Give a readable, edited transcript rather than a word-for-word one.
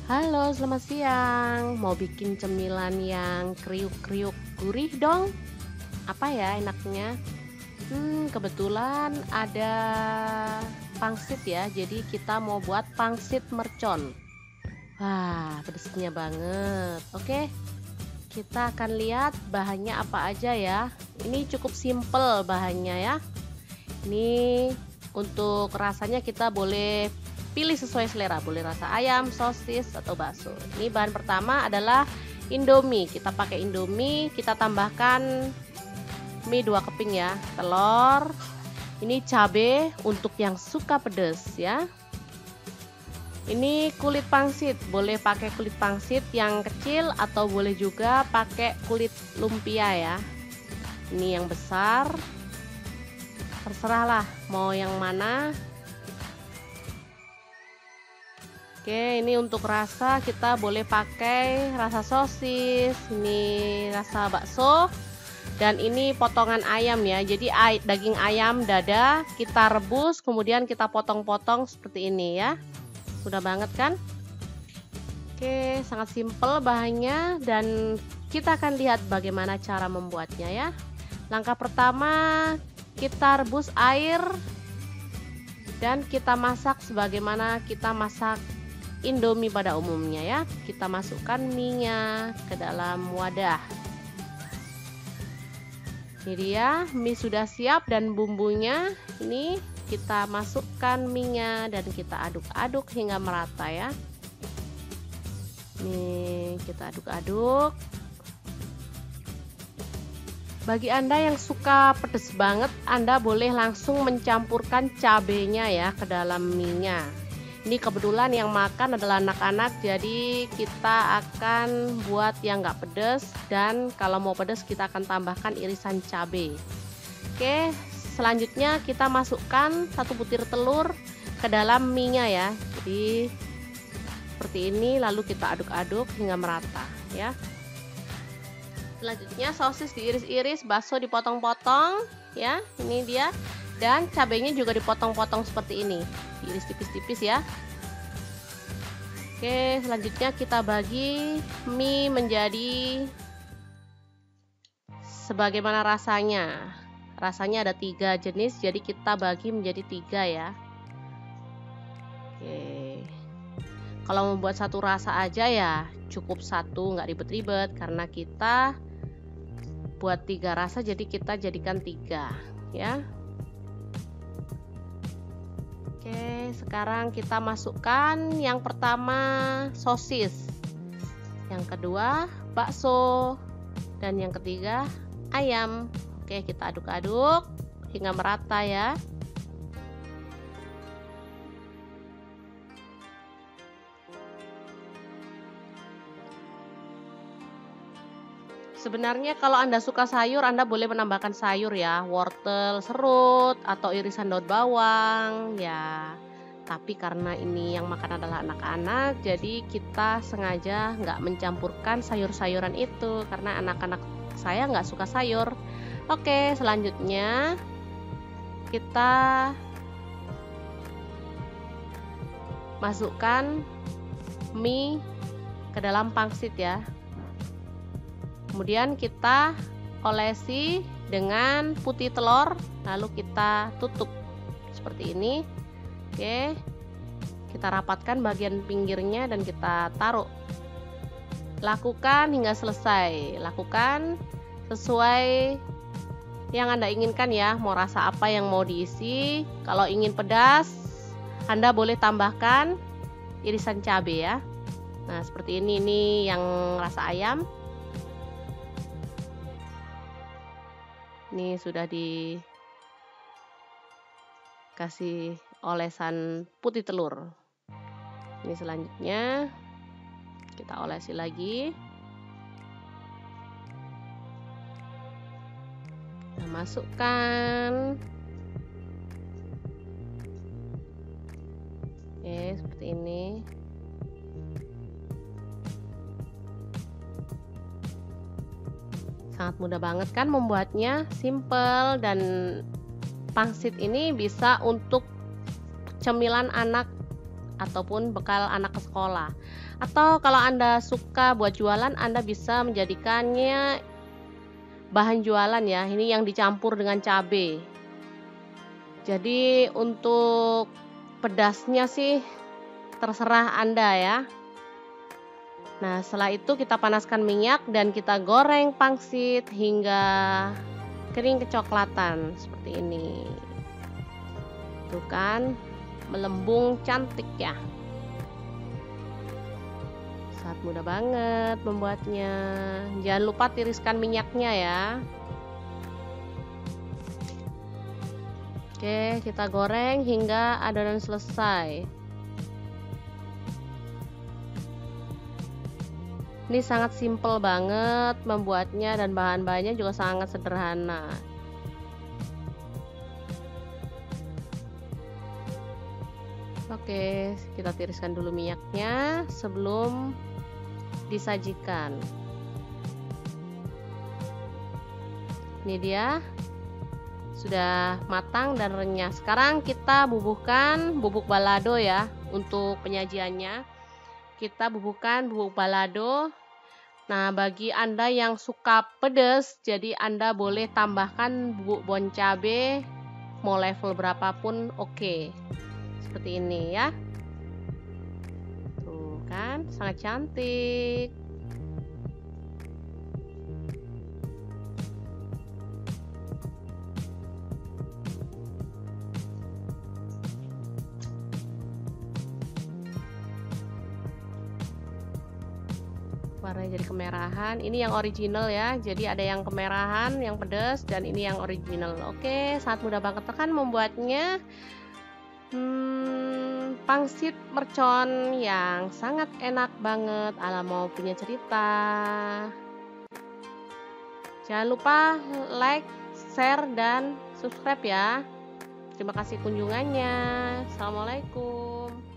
Halo, selamat siang. Mau bikin cemilan yang kriuk-kriuk gurih dong? Apa ya enaknya? Kebetulan ada pangsit ya. Jadi kita mau buat pangsit mercon. Wah, pedesnya banget. Oke, kita akan lihat bahannya apa aja ya. Ini cukup simple bahannya ya. Ini untuk rasanya kita boleh pilih sesuai selera, boleh rasa ayam, sosis, atau bakso. Ini bahan pertama adalah Indomie. Kita pakai Indomie, kita tambahkan mie 2 keping ya, telur. Ini cabai untuk yang suka pedas ya. Ini kulit pangsit, boleh pakai kulit pangsit yang kecil atau boleh juga pakai kulit lumpia ya. Ini yang besar, terserahlah mau yang mana. Oke, ini untuk rasa kita boleh pakai rasa sosis, ini rasa bakso, dan ini potongan ayam ya. Jadi daging ayam dada kita rebus, kemudian kita potong-potong seperti ini ya. Mudah banget kan? Oke, sangat simpel bahannya dan kita akan lihat bagaimana cara membuatnya ya. Langkah pertama, kita rebus air dan kita masak sebagaimana kita masak Indomie pada umumnya ya. Kita masukkan mie-nya ke dalam wadah. Ini dia, mie sudah siap dan bumbunya. Ini kita masukkan mie-nya dan kita aduk-aduk hingga merata ya. Nih, kita aduk-aduk. Bagi Anda yang suka pedas banget, Anda boleh langsung mencampurkan cabenya ya ke dalam mie-nya. Ini kebetulan yang makan adalah anak-anak, jadi kita akan buat yang nggak pedas, dan kalau mau pedas kita akan tambahkan irisan cabai. Oke, selanjutnya kita masukkan 1 butir telur ke dalam mie-nya ya. Jadi seperti ini, lalu kita aduk-aduk hingga merata ya. Selanjutnya sosis diiris-iris, bakso dipotong-potong ya, ini dia. Dan cabenya juga dipotong-potong seperti ini, diiris tipis-tipis ya. Oke, selanjutnya kita bagi mie menjadi sebagaimana rasanya. Rasanya ada 3 jenis, jadi kita bagi menjadi 3 ya. Oke, kalau membuat satu rasa aja ya cukup 1, nggak ribet-ribet, karena kita buat 3 rasa, jadi kita jadikan 3 ya. Oke, sekarang kita masukkan yang pertama sosis, yang kedua bakso, dan yang ketiga ayam. Oke, kita aduk-aduk hingga merata ya. Sebenarnya kalau Anda suka sayur, Anda boleh menambahkan sayur ya, wortel, serut, atau irisan daun bawang ya. Tapi karena ini yang makan adalah anak-anak, jadi kita sengaja nggak mencampurkan sayur-sayuran itu, karena anak-anak saya nggak suka sayur. Oke, selanjutnya kita masukkan mie ke dalam pangsit ya. Kemudian kita olesi dengan putih telur, lalu kita tutup seperti ini. Oke, kita rapatkan bagian pinggirnya dan kita taruh. Lakukan hingga selesai, lakukan sesuai yang Anda inginkan ya, mau rasa apa yang mau diisi. Kalau ingin pedas, Anda boleh tambahkan irisan cabai ya. Nah, seperti ini yang rasa ayam. Ini sudah dikasih olesan putih telur. Ini selanjutnya kita olesi lagi. Kita masukkan. Oke, seperti ini. Sangat mudah banget kan membuatnya, simple, dan pangsit ini bisa untuk cemilan anak ataupun bekal anak ke sekolah. Atau kalau Anda suka buat jualan, Anda bisa menjadikannya bahan jualan ya. Ini yang dicampur dengan cabai. Jadi untuk pedasnya sih terserah Anda ya. Nah, setelah itu kita panaskan minyak dan kita goreng pangsit hingga kering kecoklatan seperti ini. Tuh kan, melembung cantik ya. Sangat mudah banget membuatnya. Jangan lupa tiriskan minyaknya ya. Oke, kita goreng hingga adonan selesai. Ini sangat simple banget membuatnya dan bahan-bahannya juga sangat sederhana. Oke, kita tiriskan dulu minyaknya sebelum disajikan. Ini dia sudah matang dan renyah. Sekarang kita bubuhkan bubuk balado ya untuk penyajiannya. Kita bubuhkan bubuk balado. Nah, bagi Anda yang suka pedas, jadi Anda boleh tambahkan bubuk bon cabe mau level berapapun oke. Seperti ini ya. Tuh kan, sangat cantik. Warnanya jadi kemerahan. Ini yang original ya. Jadi ada yang kemerahan, yang pedas, dan ini yang original. Oke, sangat mudah banget kan membuatnya. Pangsit mercon yang sangat enak banget ala mau punya cerita. Jangan lupa like, share, dan subscribe ya. Terima kasih kunjungannya. Assalamualaikum.